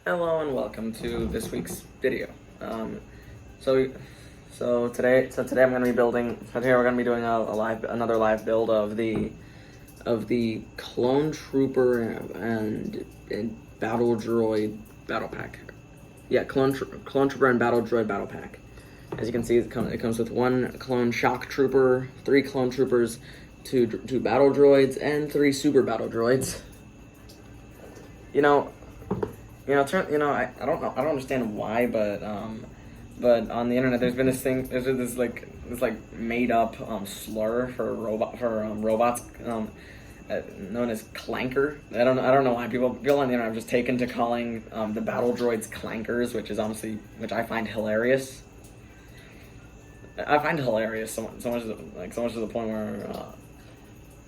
Hello and welcome to this week's video. So today I'm going to be building. So today we're going to be doing another live build of the Clone Trooper and Battle Droid Battle Pack. Yeah, Clone Trooper and Battle Droid Battle Pack. As you can see, it comes with one Clone Shock Trooper, 3 Clone Troopers, two Battle Droids, and 3 Super Battle Droids. I don't know. I don't understand why, but on the internet, there's been this thing. There's this made up slur for robots known as clanker. I don't know why people on the internet have just taken to calling the battle droids clankers, which I find hilarious. I find hilarious so much to the point where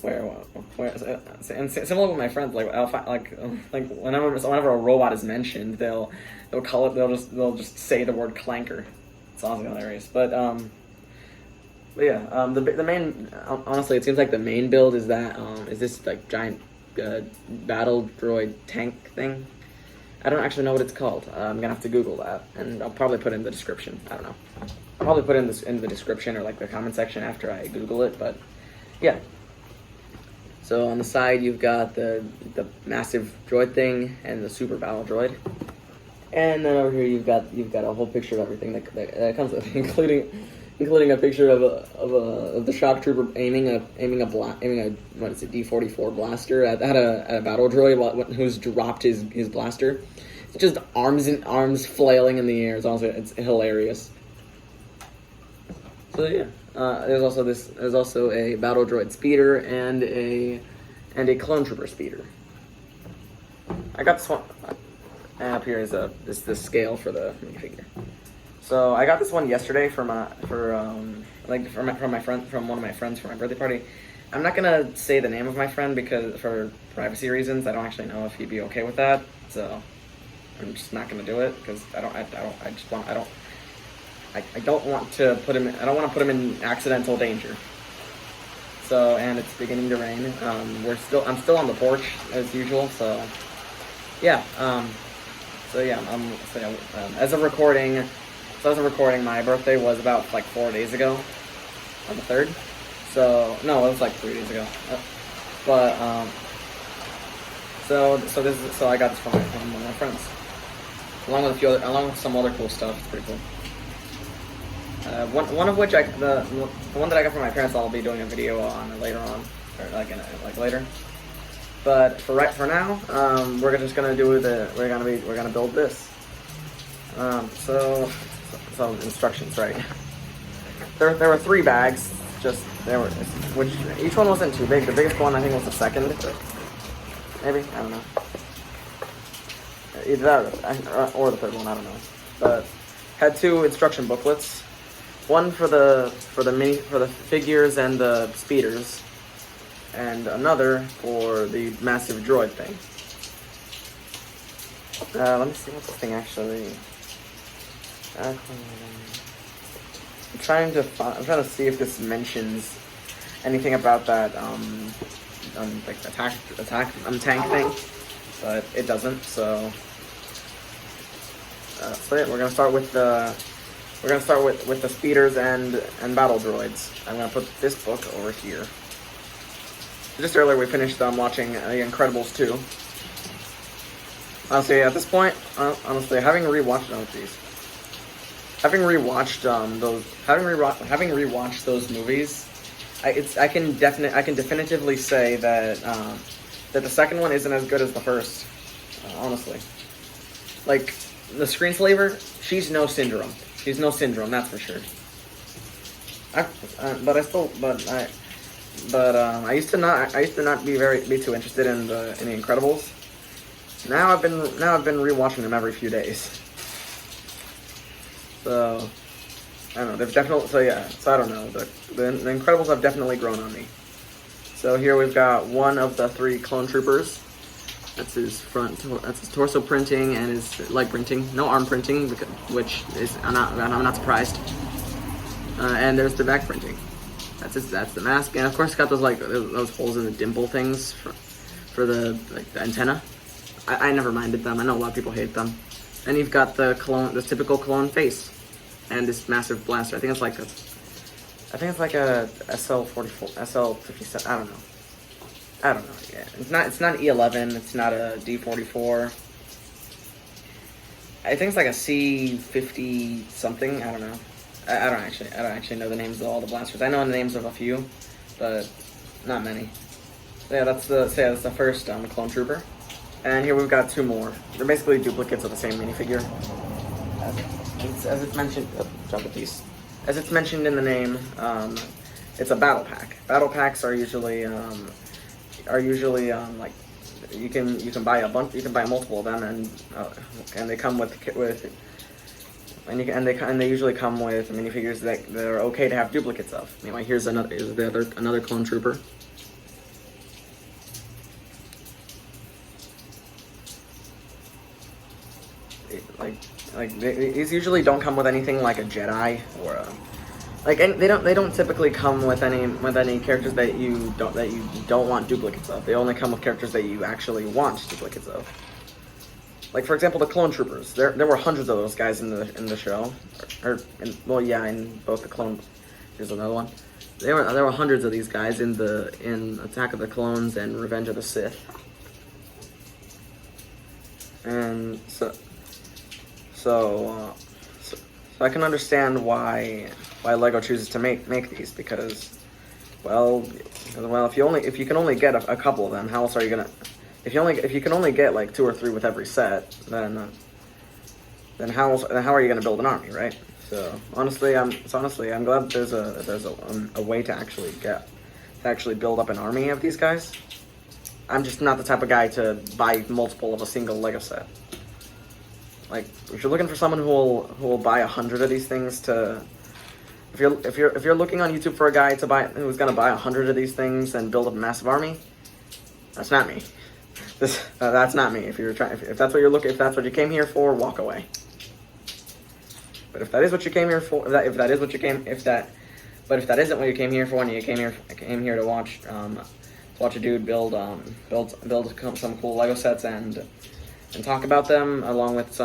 and similar with my friends, whenever a robot is mentioned, they'll just say the word clanker. It's honestly hilarious. But yeah, the main, honestly, it seems like the main build is this like giant battle droid tank thing. I don't actually know what it's called. I'm gonna have to Google that, and I'll probably put it in the description. I don't know. I'll probably put it in the description or like the comment section after I Google it. But yeah. So on the side you've got the massive droid thing and the super battle droid, and then over here you've got a whole picture of everything that comes with, including a picture of the shock trooper aiming a what is it, D-44 blaster at a battle droid who's dropped his blaster. It's just arms flailing in the air. It's hilarious. So yeah. There's also a battle droid speeder and a clone trooper speeder. I got this one. Up here is the scale for the minifigure. So I got this one yesterday from one of my friends for my birthday party. I'm not gonna say the name of my friend because for privacy reasons. I don't actually know if he'd be okay with that. So I'm just not gonna do it because I don't want to put him in accidental danger. So, and it's beginning to rain. I'm still on the porch as usual. So, yeah. As of recording, my birthday was about like 4 days ago, on the 3rd. So no, it was like 3 days ago. So I got this from one of my friends, along with some other cool stuff. It's pretty cool. One of which the one that I got from my parents, I'll be doing a video on later on, or later. But for now, we're just gonna build this. So instructions, right? There were 3 bags. Which each one wasn't too big. The biggest one I think was the second, maybe, I don't know. Either that or the third one, I don't know. But had 2 instruction booklets. One for the figures and the speeders, and another for the massive droid thing. Let me see what's this thing actually. I'm trying to see if this mentions anything about that attack tank thing, but it doesn't. So yeah, we're gonna start with the speeders and battle droids. I'm gonna put this book over here. Just earlier we finished watching The Incredibles 2. Honestly, at this point, having rewatched those movies, I can definitively say that the second one isn't as good as the first. Honestly, like the screenslaver, she's no Syndrome. She's no Syndrome, that's for sure. I used to not be too interested in the Incredibles. Now I've been rewatching them every few days. So I don't know. They've definitely. So yeah. So I don't know. The Incredibles have definitely grown on me. So here we've got one of the 3 clone troopers. That's his torso printing and his leg printing. No arm printing, which is I'm not surprised. And there's the back printing. That's the mask, and of course it's got those holes in the dimple things for the antenna. I never minded them. I know a lot of people hate them. And you've got the clone, this typical clone face, and this massive blaster. I think it's like a SL44, SL57. I don't know. Yeah, it's not an E11. It's not a D44. I think it's like a C50 something. I don't know. I don't actually know the names of all the blasters. I know the names of a few, but not many. So yeah, that's the first clone trooper. And here we've got two more. They're basically duplicates of the same minifigure. As it's mentioned, drop a piece. As it's mentioned in the name, it's a battle pack. Battle packs are usually like you can buy a bunch, you can buy multiple of them, and they come with they usually come with minifigures that are okay to have duplicates of. Anyway, here's another clone trooper. These usually don't come with anything like a Jedi or a, and they don't typically come with any characters that you don't want duplicates of. They only come with characters that you actually want duplicates of. Like, for example, the clone troopers. There were hundreds of those guys in the show, in both the clone. Here's another one. There were hundreds of these guys in Attack of the Clones and Revenge of the Sith. And so I can understand why LEGO chooses to make these, because if you can only get a couple of them, how else are you gonna? If you can only get like 2 or 3 with every set, then how are you gonna build an army, right? So honestly, I'm glad there's a way to actually build up an army of these guys. I'm just not the type of guy to buy multiple of a single LEGO set. Like, if you're looking for someone who will buy 100 of these things if you're looking on YouTube for a guy who's gonna buy 100 of these things and build up a massive army, that's not me. That's not me. If that's what you came here for, walk away. But if that is what you came here for, if that isn't what you came here for, and you came here to watch a dude build some cool LEGO sets and talk about them along with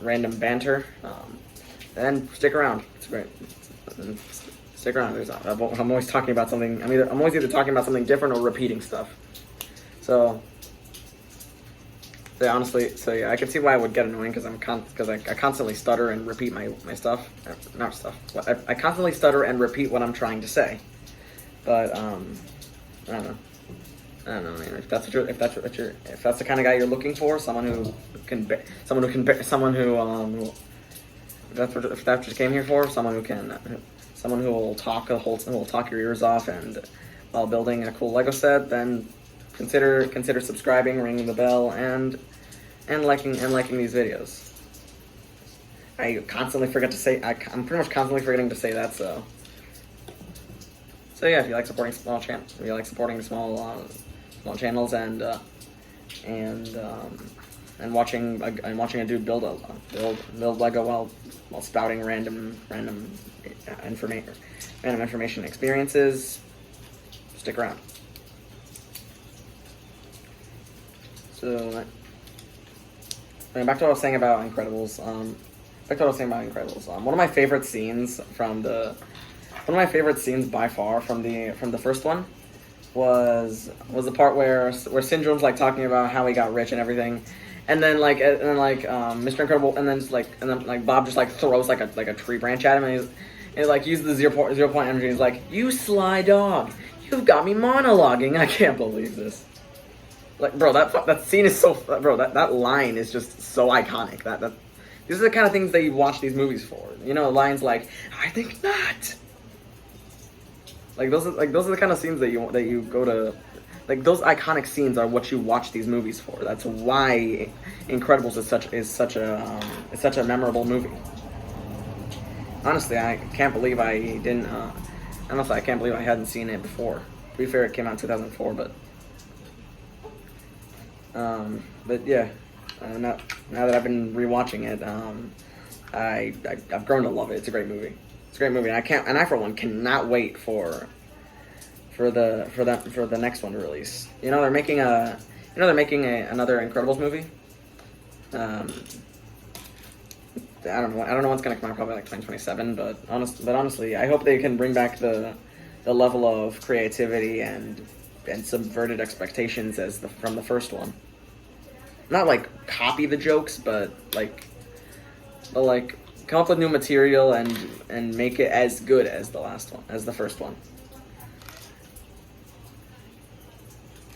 random banter, then stick around. It's great. Stick around. I'm always talking about something. I'm always either talking about something different or repeating stuff. So honestly, I can see why it would get annoying, because I constantly stutter and repeat my stuff. Not stuff. I constantly stutter and repeat what I'm trying to say. But I don't know. If that's the kind of guy you're looking for, if that's what you came here for, someone who will talk your ears off and while building a cool LEGO set, then consider subscribing, ringing the bell, and liking these videos. I constantly forget to say. I'm pretty much constantly forgetting to say that. So yeah, if you like supporting small channels and watching a dude build LEGO while spouting random information experiences, stick around. So, back to what I was saying about Incredibles. One of my favorite scenes by far from the first one was the part where Syndrome's like talking about how he got rich and everything, and then Mr. Incredible, and then Bob just like throws like a tree branch at him, and he like uses the zero point energy. He's like, "You sly dog, you've got me monologuing. I can't believe this." Like, bro, that scene is so, bro, that line is just so iconic. These are the kind of things that you watch these movies for. You know, lines like, "I think not." Like those are the kind of scenes that you go to, like those iconic scenes are what you watch these movies for. That's why Incredibles is such a memorable movie. Honestly, I can't believe I didn't. Honestly, I can't believe I hadn't seen it before. To be fair, it came out in 2004, but yeah, now that I've been rewatching it, I've grown to love it. It's a great movie. It's a great movie, and I for one cannot wait for the next one to release. You know, they're making You know they're making another Incredibles movie. I don't know what's gonna come out, probably like 2027. But honestly, I hope they can bring back the level of creativity and subverted expectations from the first one. Not like copy the jokes, but like come up with new material and make it as good as the first one.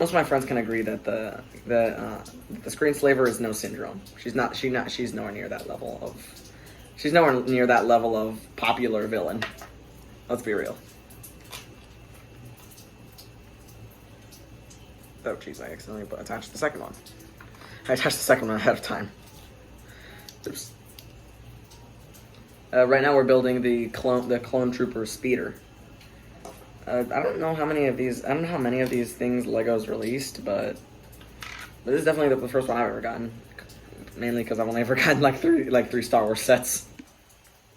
Most of my friends can agree that the screenslaver is no Syndrome. She's nowhere near that level of popular villain. Let's be real. Oh jeez, I accidentally attached the second one. I attached the second one ahead of time. Oops. Right now we're building the clone trooper speeder. I don't know how many of these things Legos released, but this is definitely the first one I've ever gotten. Mainly because I've only ever gotten like three Star Wars sets.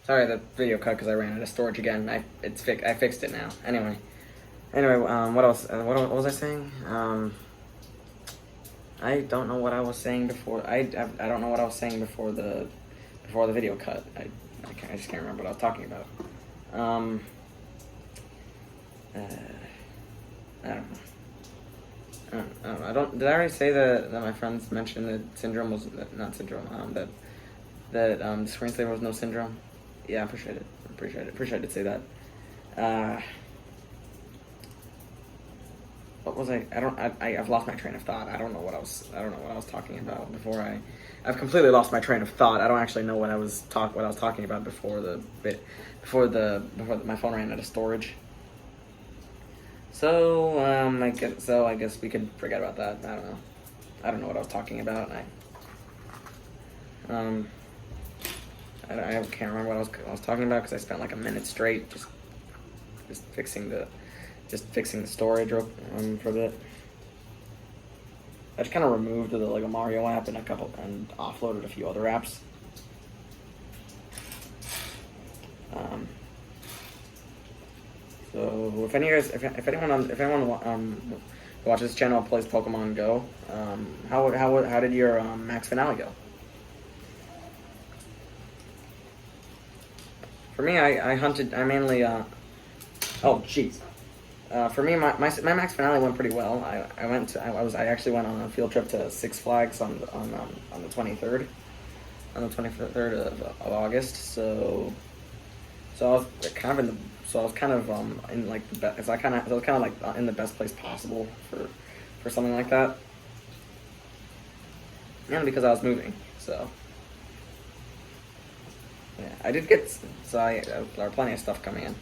Sorry, the video cut because I ran out of storage again. I fixed it now. Anyway, what else? What was I saying? I don't know what I was saying before. I don't know what I was saying before the video cut. I just can't remember what I was talking about. I don't know. Did I already say that my friends mentioned that Syndrome was not Syndrome? That the screensaver was no Syndrome. Yeah, I'm pretty sure I did say that. What was I? I've lost my train of thought. I don't know what I was talking about before I've completely lost my train of thought. I don't actually know what I was talking about before my phone ran out of storage. So I guess we could forget about that. I don't know what I was talking about. I can't remember what I was talking about because I spent like a minute straight just fixing the storage for a bit. I just kind of removed the Lego Mario app and offloaded a few other apps. So if anyone who watches this channel plays Pokemon Go, how did your max finale go? For me, I mainly oh jeez. For me, my max finale went pretty well. I actually went on a field trip to Six Flags on the 23rd, of August. So I was kind of in the best place possible for something like that, and because I was moving, so yeah, I did get there are plenty of stuff coming in.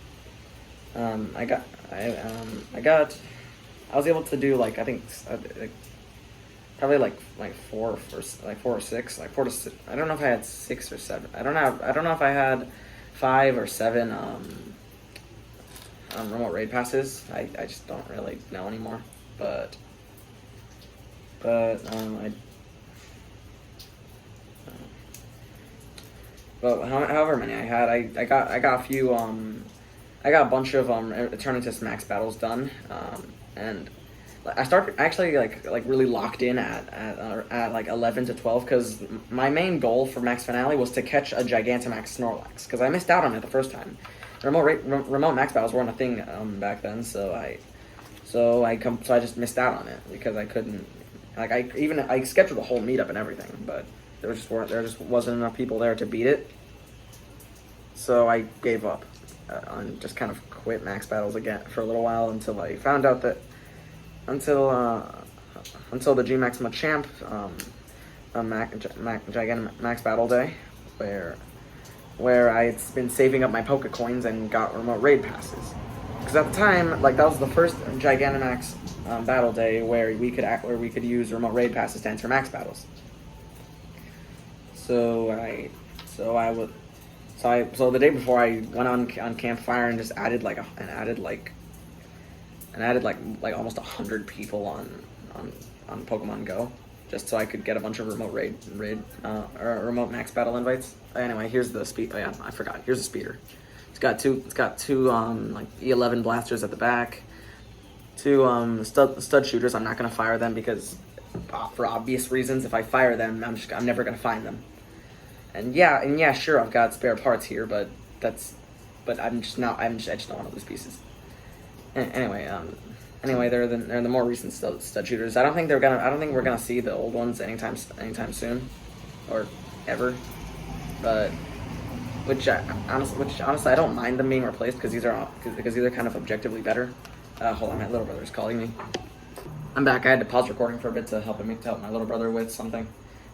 I was able to do probably like 4 or 6, like 4 to 6. I don't know if I had 6 or 7. I don't know if I had 5 or 7 remote raid passes. I just don't really know anymore. But however many I had, I got a few I got a bunch of Eternatus max battles done, and I started actually like really locked in at like 11 to 12 because my main goal for max finale was to catch a Gigantamax Snorlax because I missed out on it the first time. Remote max battles weren't a thing back then, so I just missed out on it because I couldn't. Like I scheduled a whole meetup and everything, but there just wasn't enough people there to beat it, so I gave up. And just kind of quit max battles again for a little while until I found out that until the Gmax Machamp Gigantic Max Battle Day, where I had been saving up my Pokecoins and got remote raid passes. Because at the time, like that was the first Gigantamax Battle Day where we could use remote raid passes to enter max battles. So the day before I went on Campfire and just added almost 100 people on Pokemon Go, just so I could get a bunch of remote raid or remote max battle invites. Anyway, here's the speed. Oh yeah, I forgot. Here's the speeder. It's got two like E11 blasters at the back. 2 stud shooters. I'm not gonna fire them because for obvious reasons. If I fire them, I'm never gonna find them. And yeah, sure, I've got spare parts here, but I just don't want to lose pieces. Anyway, they're the more recent stud shooters. I don't think we're gonna see the old ones anytime soon, or ever. But which honestly I don't mind them being replaced because these are kind of objectively better. Hold on, my little brother's calling me. I'm back. I had to pause recording for a bit to help my little brother with something.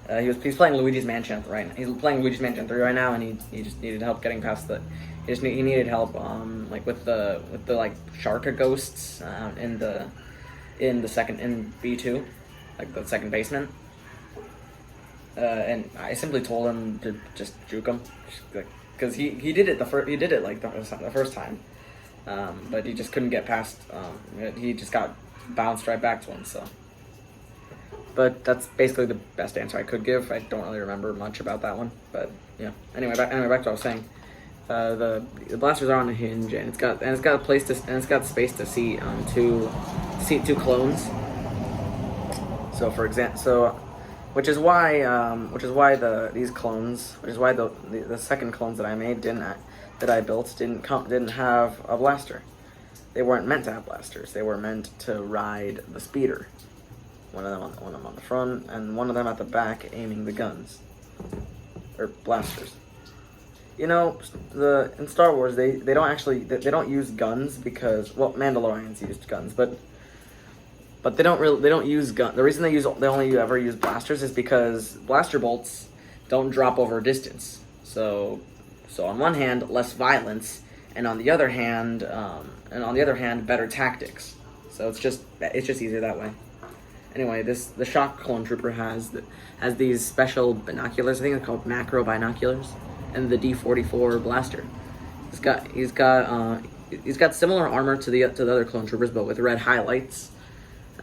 He's playing Luigi's Mansion right now. He's playing Luigi's Mansion 3 right now, and he just needed help getting past the. He needed help like with the like Sharka ghosts in B2, like the second basement. And I simply told him to just juke him, because he did it the first time, but he just couldn't get past. He just got bounced right back to him. So, but that's basically the best answer I could give. I don't really remember much about that one, but yeah. Anyway, back to what I was saying. The blasters are on a hinge, and it's got space to seat two clones. So for example, which is why the second clones that I made didn't have a blaster. They weren't meant to have blasters. They were meant to ride the speeder. One of them on the front, and one of them at the back, aiming the guns or blasters. You know, in Star Wars they don't use guns because, well, Mandalorians used guns, but they don't use gun. The reason they only ever use blasters is because blaster bolts don't drop over distance. So on one hand, less violence, and on the other hand, better tactics. So it's just easier that way. Anyway, the Shock Clone Trooper has these special binoculars. I think they're called macro binoculars, and the D-44 blaster. He's got similar armor to the other Clone Troopers, but with red highlights.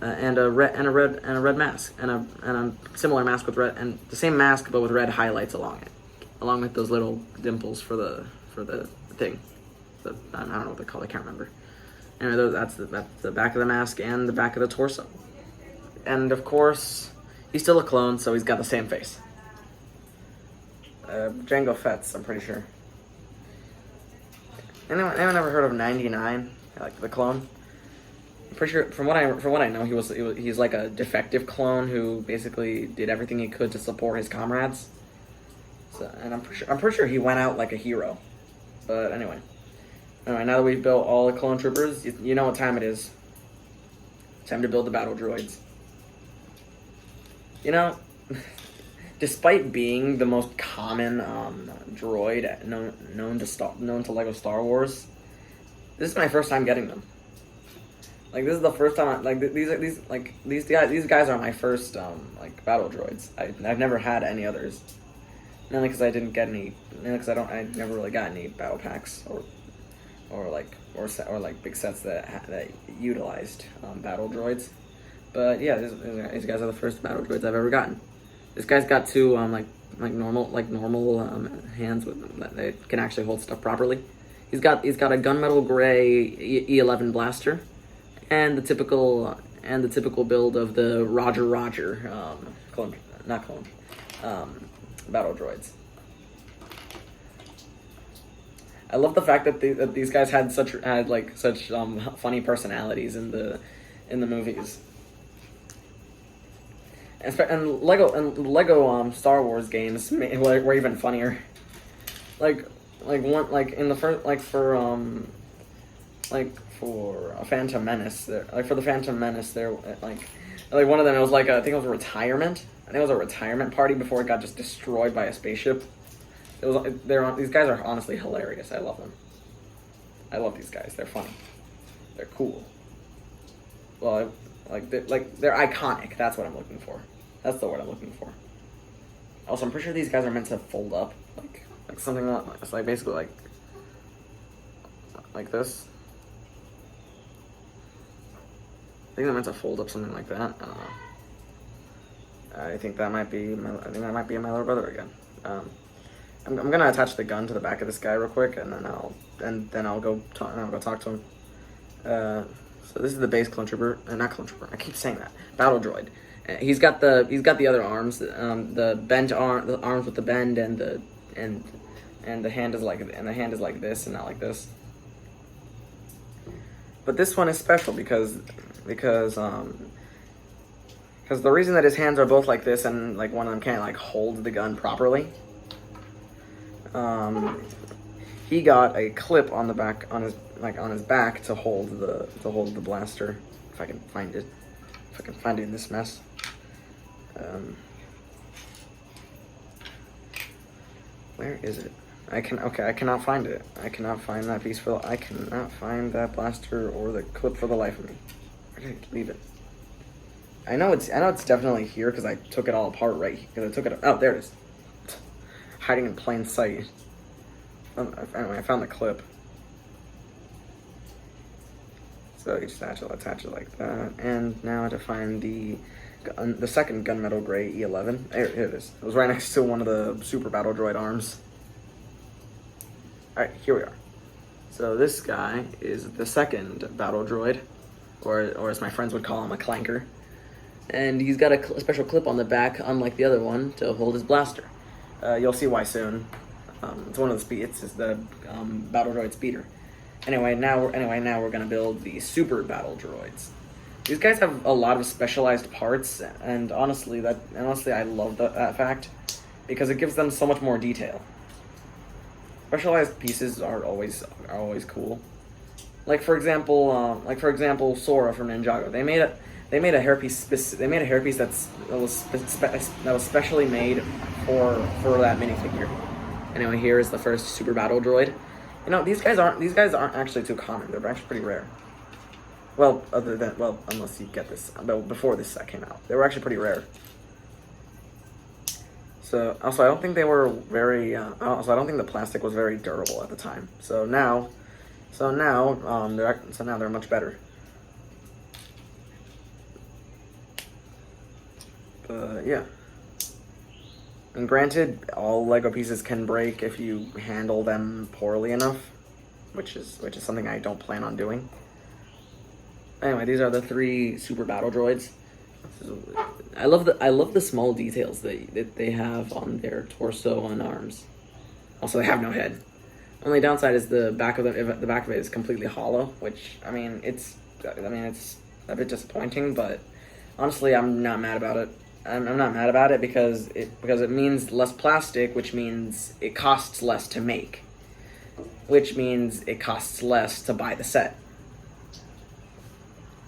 And a red mask, and a similar mask with red, and the same mask but with red highlights along with those little dimples for the thing. I don't know what they call it, I can't remember. Anyway, that's the back of the mask and the back of the torso. And of course, he's still a clone, so he's got the same face. Jango Fett's, I'm pretty sure. Anyone ever heard of 99? Like the clone? I'm pretty sure, from what I know, he's like a defective clone who basically did everything he could to support his comrades. So, and I'm pretty sure he went out like a hero. But anyway, now that we've built all the clone troopers, you know what time it is. Time to build the battle droids. You know, despite being the most common droid known to Lego Star Wars, this is my first time getting them. Like, this is the first time these guys are my first battle droids. I've never had any others. Mainly because I didn't get any. Mainly because I never really got any battle packs or big sets that utilized battle droids. But yeah, these guys are the first battle droids I've ever gotten. This guy's got two normal hands that they can actually hold stuff properly. He's got a gunmetal gray E11 blaster, and the typical build of the Roger battle droids. I love the fact that these guys had such funny personalities in the movies. And Lego Star Wars games were even funnier. For a Phantom Menace, for the Phantom Menace, one of them, it was I think it was a retirement. I think it was a retirement party before it got just destroyed by a spaceship. These guys are honestly hilarious. I love them. I love these guys. They're funny. They're cool. Well, they're iconic. That's what I'm looking for. That's the word I'm looking for. Also, I'm pretty sure these guys are meant to fold up, like something that's basically like this. I think they're meant to fold up something like that. I don't know. I think that might be my little brother again. I'm gonna attach the gun to the back of this guy real quick, and then I'll go talk to him. So this is the base clone trooper, not clone trooper. I keep saying that, battle droid, He's got the other arms, the bent arm, the arms with the bend, and the hand is like this and not like this. But this one is special because the reason that his hands are both like this and like one of them can't like hold the gun properly. He got a clip on the back on his back to hold the blaster. If I can find it, in this mess. Where is it? I cannot find it. I cannot find that piece I cannot find that blaster or the clip for the life of me. Where did I leave it? I know it's definitely here because I took it all apart oh, there it is. Hiding in plain sight. Anyway, I found the clip. So you just attach it like that. And now I have to find the second gunmetal gray E11. Here it is. It was right next to one of the super battle droid arms. Alright, here we are. So this guy is the second battle droid, or as my friends would call him, a clanker. And he's got a special clip on the back, unlike the other one, to hold his blaster. You'll see why soon. It's one of the it's the battle droid speeder. Anyway, now we're gonna build the super battle droids. These guys have a lot of specialized parts, and honestly, I love that fact because it gives them so much more detail. Specialized pieces are always cool. Like for example, Sora from Ninjago. They made a hairpiece. They made a hairpiece that was specially made for that minifigure. Anyway, here is the first super battle droid. You know, these guys aren't actually too common. They're actually pretty rare. Well, unless you get this, but before this set came out, they were actually pretty rare. So also, I don't think they were very. Also, I don't think the plastic was very durable at the time. So now they're much better. Yeah. And granted, all Lego pieces can break if you handle them poorly enough, which is something I don't plan on doing. Anyway, these are the 3 super battle droids. I love the small details that they have on their torso and arms. Also, they have no head. Only downside is the back of it is completely hollow, which it's a bit disappointing, but honestly, I'm not mad about it. I'm not mad about it because it means less plastic, which means it costs less to make, which means it costs less to buy the set.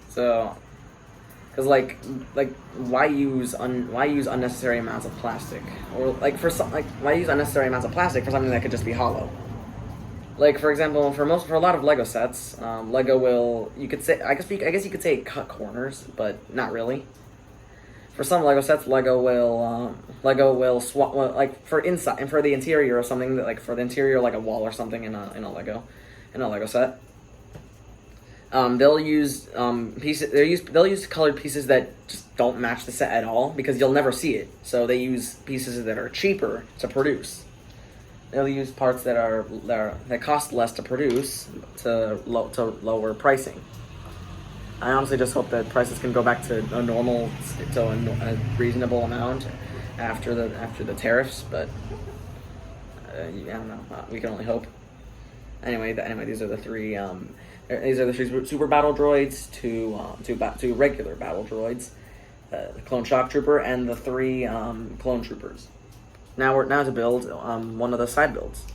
So, because why use unnecessary amounts of plastic, or why use unnecessary amounts of plastic for something that could just be hollow? Like for example, for a lot of Lego sets, Lego will I guess you could say cut corners, but not really. For some Lego sets, Lego will swap for inside and for the interior or something that for the interior like a wall or something in a Lego set. They'll use they'll use colored pieces that just don't match the set at all because you'll never see it. So they use pieces that are cheaper to produce. They'll use parts that cost less to produce to lower pricing. I honestly just hope that prices can go back to a reasonable amount after the tariffs, but I don't know. We can only hope. Anyway, these are the 3 super battle droids, 2 regular battle droids, the clone shock trooper, and the 3 clone troopers. Now to build one of the side builds.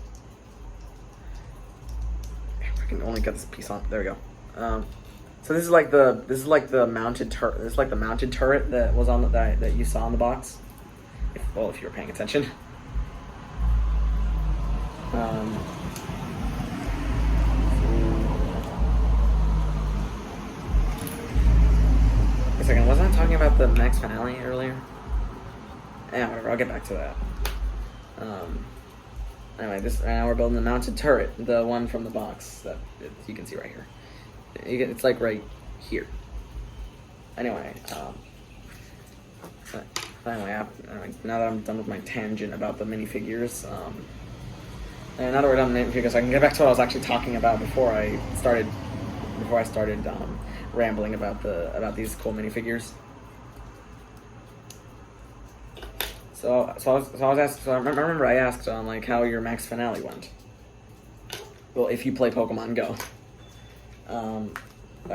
If I can only get this piece on. There we go. So this is like the mounted turret. This is like the mounted turret that was on that you saw in the box. If you were paying attention. A second, wasn't I talking about the next finale earlier? Yeah, whatever. I'll get back to that. Anyway, now we're building the mounted turret, the one from the box that you can see right here. It's like right here. Anyway, now that I'm done with my tangent about the minifigures, and now that we're done with minifigures, I can get back to what I was actually talking about before I started rambling about these cool minifigures. I remember I asked like how your max finale went. Well, if you play Pokemon Go. I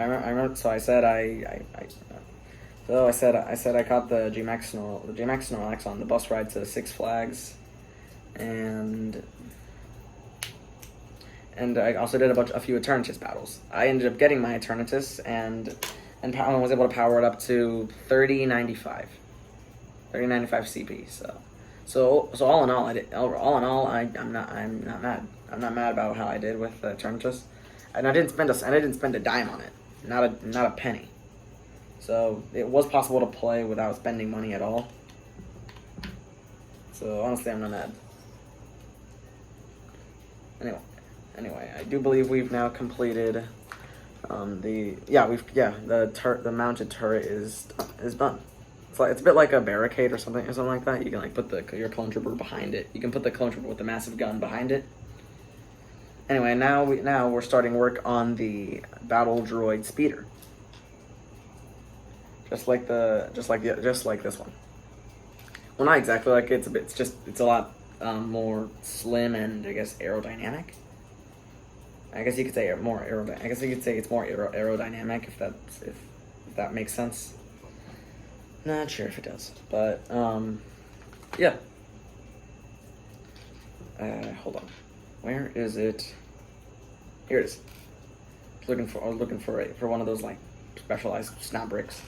remember. So I said I caught the G-Max Snorlax on the bus ride to Six Flags, and I also did a few Eternatus battles. I ended up getting my Eternatus and was able to power it up to 3095 CP. So all in all, I'm not mad. I'm not mad about how I did with the Eternatus, and I didn't spend a dime on it, not a penny. So it was possible to play without spending money at all. So honestly, I'm not mad. Anyway, I do believe we've now completed the mounted turret is done. It's a bit like a barricade or something like that. You can like put your clone trooper behind it. You can put the clone trooper with the massive gun behind it. Anyway, now we're starting work on the battle droid speeder. Just like this one. Well, not exactly like it. It's a lot more slim and I guess aerodynamic. I guess you could say it's more aerodynamic if that makes sense. Not sure if it does, but yeah. Hold on, where is it? Here it is. I was looking for one of those like specialized snap bricks.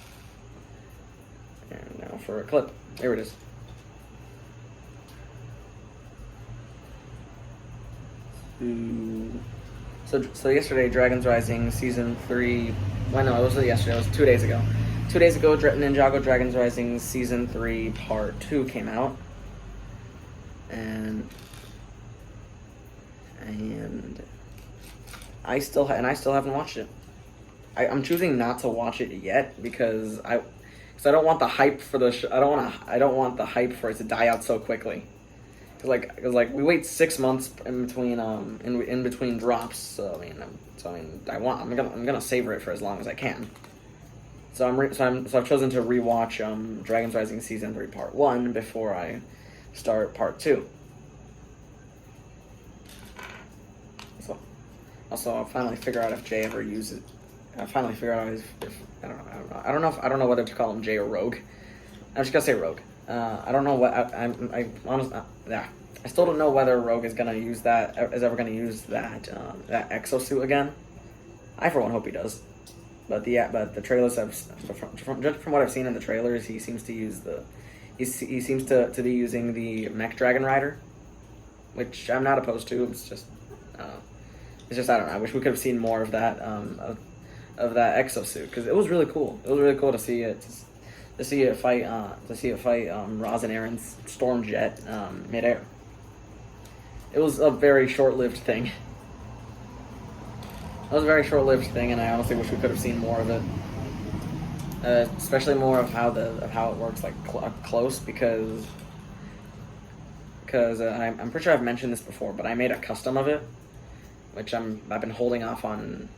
And now for a clip. Here it is. So yesterday, Dragon's Rising Season 3... Well, no, it wasn't yesterday. It was 2 days ago. 2 days ago, Ninjago Dragon's Rising Season 3 Part 2 came out. And I still haven't watched it. I'm choosing not to watch it yet because I don't want the hype for the I don't want the hype for it to die out so quickly. Cause we wait 6 months in between drops. So I'm gonna savor it for as long as I can. So I've chosen to rewatch Dragon's Rising Season 3 Part 1 before I start Part 2. So also I'll finally figure out if Jay ever uses it. I finally figured out if I don't know whether to call him Jay or Rogue. I'm just gonna say Rogue. I don't know what I honestly I still don't know whether Rogue is ever gonna use that exosuit again. I for one hope he does. But the trailers have from what I've seen in the trailers, he seems to use he seems to be using the Mech Dragon Rider, which I'm not opposed to. It's just I don't know. I wish we could have seen more of that of that exosuit because it was really cool. It was really cool to see it fight Roz and Aaron's Stormjet midair. It was a very short-lived thing. It was a very short-lived thing, and I honestly wish we could have seen more of it, especially more of how it works like close because I'm pretty sure I've mentioned this before, but I made a custom of it, which I've been holding off on.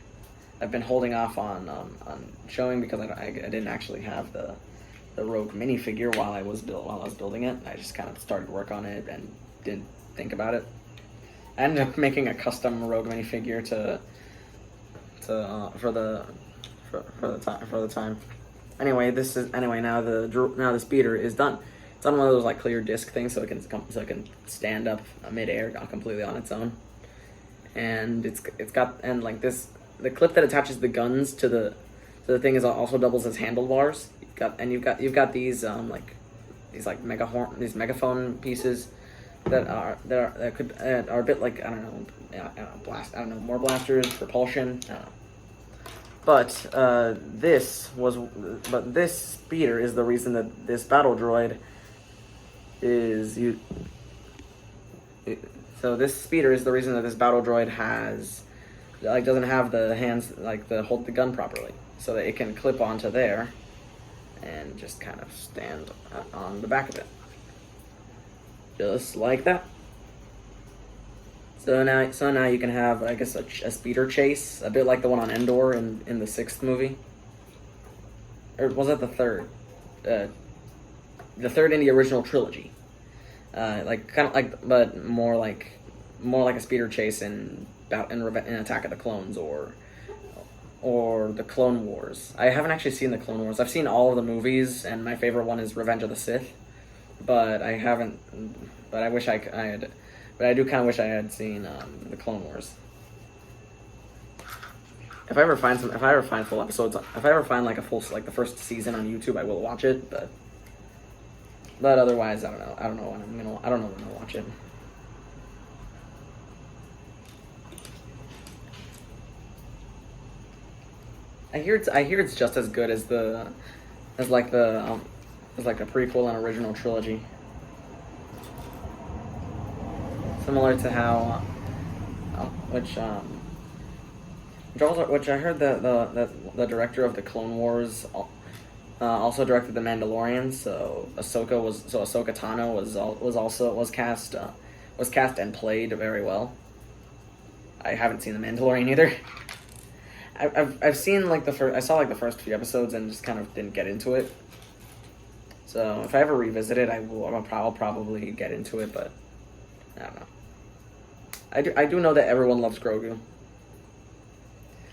I've been holding off on showing because I didn't actually have the Rogue minifigure while I was building it. I just kind of started work on it and didn't think about it. I ended up making a custom Rogue minifigure for the time. Anyway, now the speeder is done. It's on one of those like clear disc things, so it can stand up midair completely on its own. And the clip that attaches the guns to the thing is also doubles as handlebars. You've got these megaphone pieces that are a bit like more blasters, propulsion. I don't know. But this speeder is the reason that this battle droid is you. So this speeder is the reason that this battle droid doesn't have the hands to hold the gun properly, so that it can clip onto there and just kind of stand on the back of it. Just like that. So now you can have, I guess, a speeder chase, a bit like the one on Endor in the 6th movie. Or was that the 3rd? The 3rd in the original trilogy. like kind of like, but more like a speeder chase in Attack of the Clones or the Clone Wars. I haven't actually seen the Clone Wars. I've seen all of the movies, and my favorite one is Revenge of the Sith. But I haven't. But I wish I had. But I do kind of wish I had seen the Clone Wars. If I ever find full episodes, if I ever find like the first season on YouTube, I will watch it. But otherwise, I don't know. I don't know when I'll watch it. I hear it's just as good as like a prequel and original trilogy. Similar to how, which I heard the director of the Clone Wars also directed The Mandalorian. So Ahsoka Tano was cast and played very well. I haven't seen The Mandalorian either. I've seen like I saw like the first few episodes and just kind of didn't get into it. So if I ever revisit it, I'll probably get into it, but I don't know. I do know that everyone loves Grogu.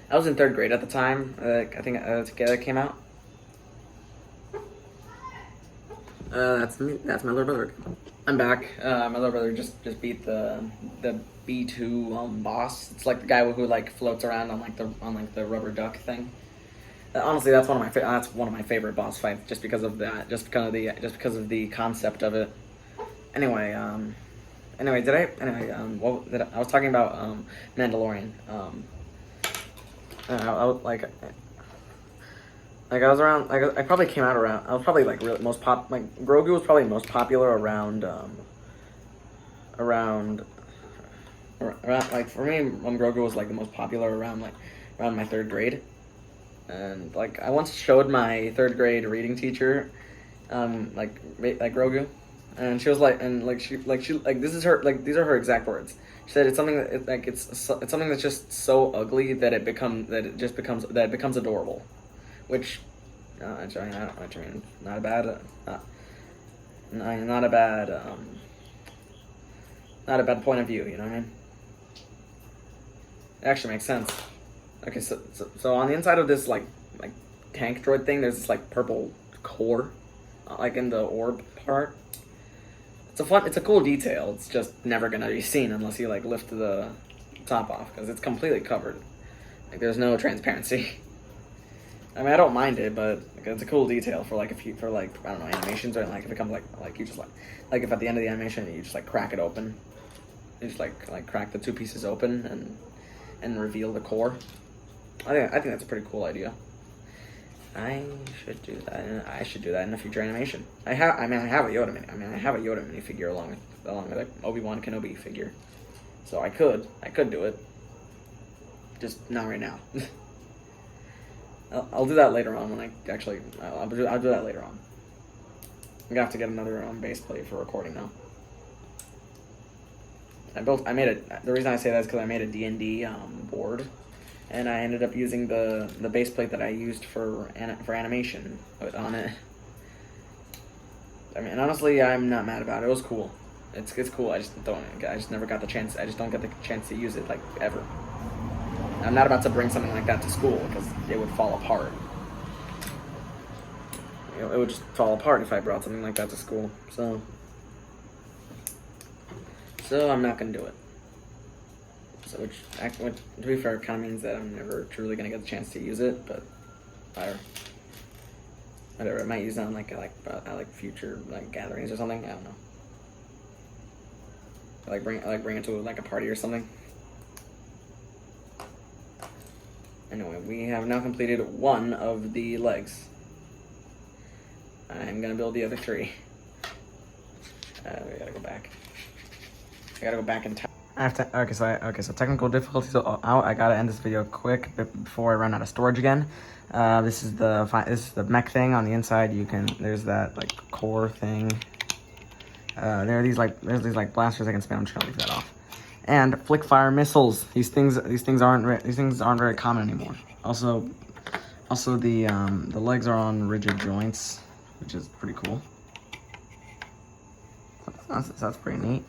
I was in 3rd grade at the time. I think that came out. That's me. That's my little brother. I'm back. My little brother just beat the B2 boss. It's like the guy who like floats around on the rubber duck thing. Honestly, that's one of my favorite boss fights, just because of that, just because of the concept of it. Anyway, I was talking about Mandalorian. I was around, I probably came out around, I was probably like really Grogu was probably most popular around like for me, Grogu was like the most popular around my 3rd grade. And like I once showed my 3rd grade reading teacher like Grogu, and she was like, these are her exact words. She said it's something that it's something that's just so ugly that it becomes adorable, which I mean not a bad point of view, you know what I mean? It actually makes sense. Okay, so on the inside of this like tank droid thing, there's this like purple core, like in the orb part. It's a cool detail. It's just never gonna be seen unless you like lift the top off, because it's completely covered. Like there's no transparency. I mean, I don't mind it, but like, it's a cool detail for I don't know, animations, or like if it comes like you just like if at the end of the animation you just like crack it open, you just like crack the 2 pieces open and reveal the core. I think that's a pretty cool idea. I should do that in a future animation. I have a Yoda minifigure along with an Obi-Wan Kenobi figure, so I could do it. Just not right now. I'll do that later on when I'll do that later on. I'm gonna have to get another base plate for recording now. The reason I say that is because I made a D&D board, and I ended up using the base plate that I used for animation on it. I mean, honestly, I'm not mad about it. It was cool. It's cool. I just never got the chance. I just don't get the chance to use it like ever. I'm not about to bring something like that to school because it would fall apart. It would just fall apart if I brought something like that to school. So I'm not gonna do it. So which to be fair, kind of means that I'm never truly gonna get the chance to use it. But whatever, I might use it on like future like gatherings or something. I don't know. Bring it to like a party or something. Anyway, we have now completed 1 of the legs. I'm gonna build the other 3. We gotta go back. I gotta go back in time. So technical difficulties. I gotta end this video quick before I run out of storage again. This is the mech thing on the inside. There's that like core thing. There's these blasters I can spam. I'm just gonna leave that off. And flick fire missiles. These things aren't very common anymore. Also the legs are on rigid joints, which is pretty cool. that's pretty neat.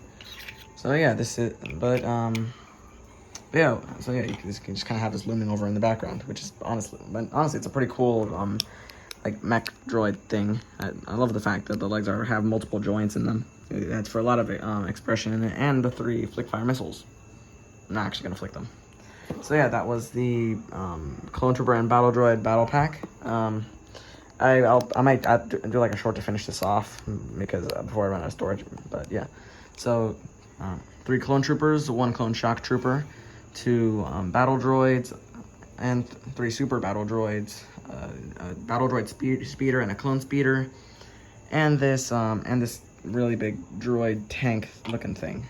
So yeah, this is, but yeah, so yeah, you can just kind of have this looming over in the background, which is honestly, it's a pretty cool like mech droid thing. I love the fact that the legs have multiple joints in them. That's for a lot of expression in it, and the 3 flick fire missiles. I'm not actually gonna flick them. So yeah, that was the Clone Trooper and Battle Droid battle pack. I might do like a short to finish this off because before I run out of storage. But yeah, so 3 Clone Troopers, 1 Clone Shock Trooper, 2 Battle Droids, and 3 Super Battle Droids, a Battle Droid speeder and a Clone Speeder, and this really big droid tank looking thing.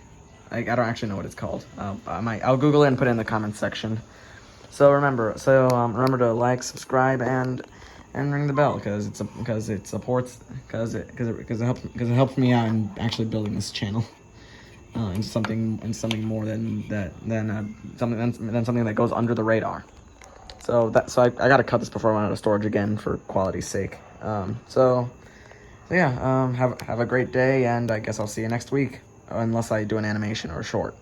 I don't actually know what it's called. I'll Google it and put it in the comments section. So remember to like, subscribe, and ring the bell because it helps me out in actually building this channel into something more than something that goes under the radar. So I gotta cut this before I run out of storage again for quality's sake. So yeah, have a great day, and I guess I'll see you next week, unless I do an animation or a short.